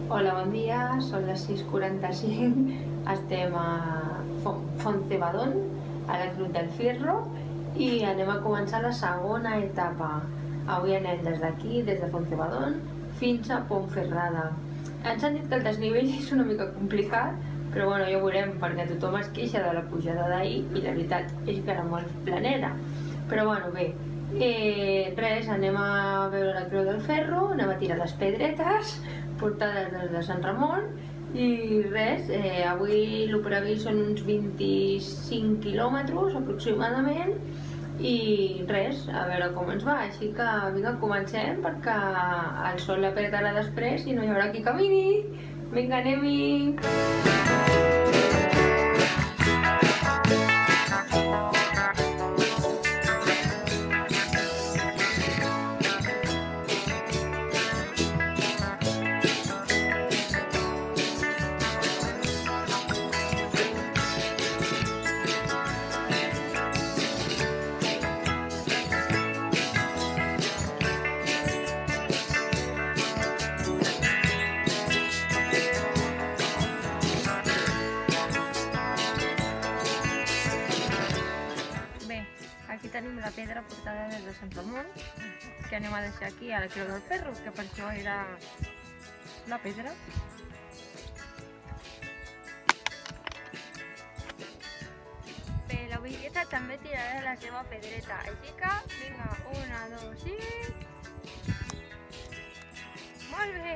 Hola, bon dia, són les 6:45, estem a Fontcebadón, a la Cruz del Fierro, i anem a començar la segona etapa. Avui anem des d'aquí, des de Fontcebadón, fins a Ponferrada. Ens han dit que el desnivell és una mica complicat, però bueno, ja ho veurem, perquè tothom es queixa de la pujada d'ahir i la veritat és que era molt planera. Però bueno, bé, res, anem a veure la Creu del Ferro, anem a tirar les pedretes portades des de Sant Ramon i res, avui el previst són uns 25 quilòmetres aproximadament i res, a veure com ens va, així que vinga, comencem perquè el sol apretarà després i no hi haurà qui camini. Vinga, anem-hi! Aquí tenim la pedra portada des de Sant Ramon, que anem a deixar aquí a la Creu del Ferro, que per això era la pedra. Bé, la Vivieta també tirarà la seva pedreta, així que vinga, 1, 2 i... Molt bé!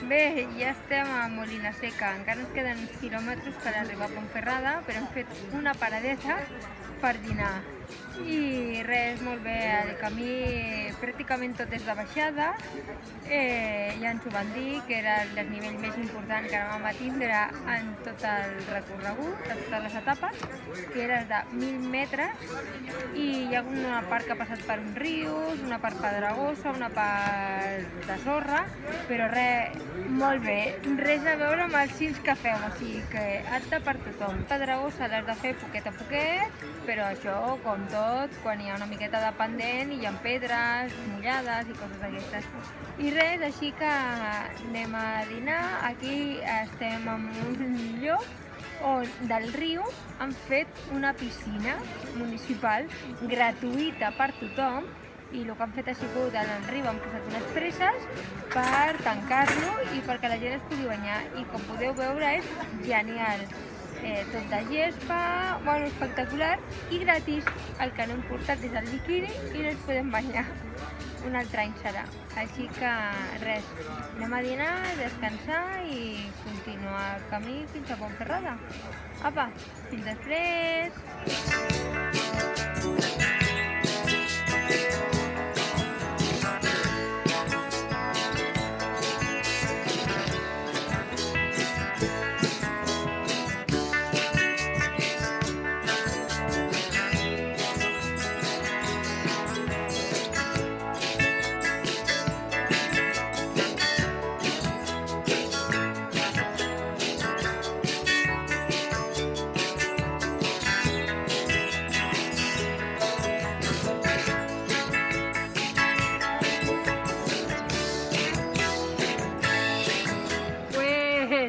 Bé, ja estem a Molina Seca, encara ens queden uns quilòmetres per arribar a Ponferrada, però hem fet una paradeta per dinar. I res, molt bé, el camí pràcticament tot és de baixada, ja ens ho van dir, que era el desnivell més important que vam tindre en tot el recorregut, en totes les etapes, que era de 1.000 metres, i hi ha una part que ha passat per uns rius, una part pedregosa, una part de sorra, però res, molt bé, res a veure amb els cims que feu, o sigui que apte per tothom. Pedregosa l'has de fer poquet a poquet, però això, com tot, quan hi ha una miqueta de pendent i hi ha pedres mullades i coses d'aquestes. I res, així que anem a dinar. Aquí estem en un lloc on del riu han fet una piscina municipal gratuïta per tothom, i el que han fet ha sigut en el riu han posat unes presses per tancar-lo i perquè la gent es pugui banyar, i com podeu veure és genial. Tot de gespa, bueno, espectacular i gratis. El que no hem portat és el biquini i no ens podem banyar. Un altre any serà. Així que res, anem a dinar, descansar i continuar el camí fins a Ponferrada. Apa, fins després!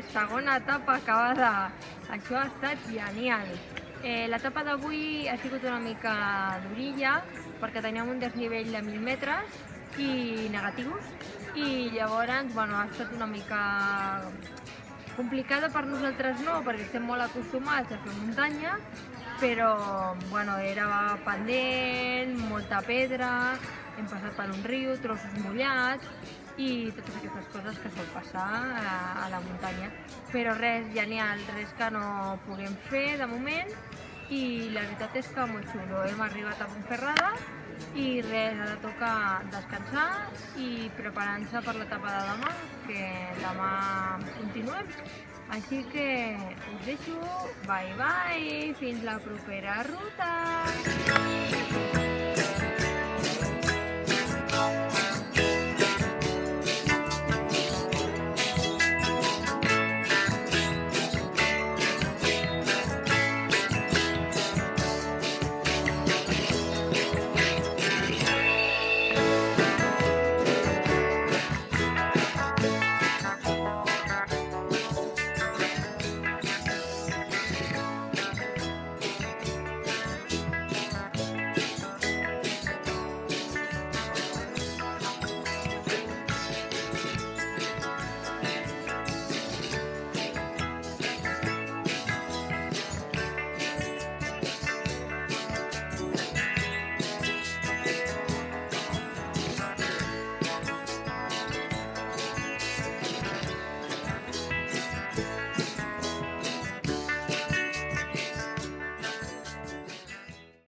Segona etapa acabada. Això ha estat genial. L'etapa d'avui ha sigut una mica durilla perquè teníem un desnivell de 1.000 metres i negatius, i llavors bueno, ha estat una mica complicada per nosaltres, no, perquè estem molt acostumats a fer muntanya, però bueno, era pendent, molta pedra, hem passat per un riu, trossos mullats i totes aquestes coses que sol passar a la muntanya. Però res, genial, res que no puguem fer de moment, i la veritat és que molt xulo. Hem arribat a Ponferrada i res, ara toca descansar i preparant-se per l'etapa de demà, que demà continuem. Així que us deixo, bye bye, fins la propera ruta!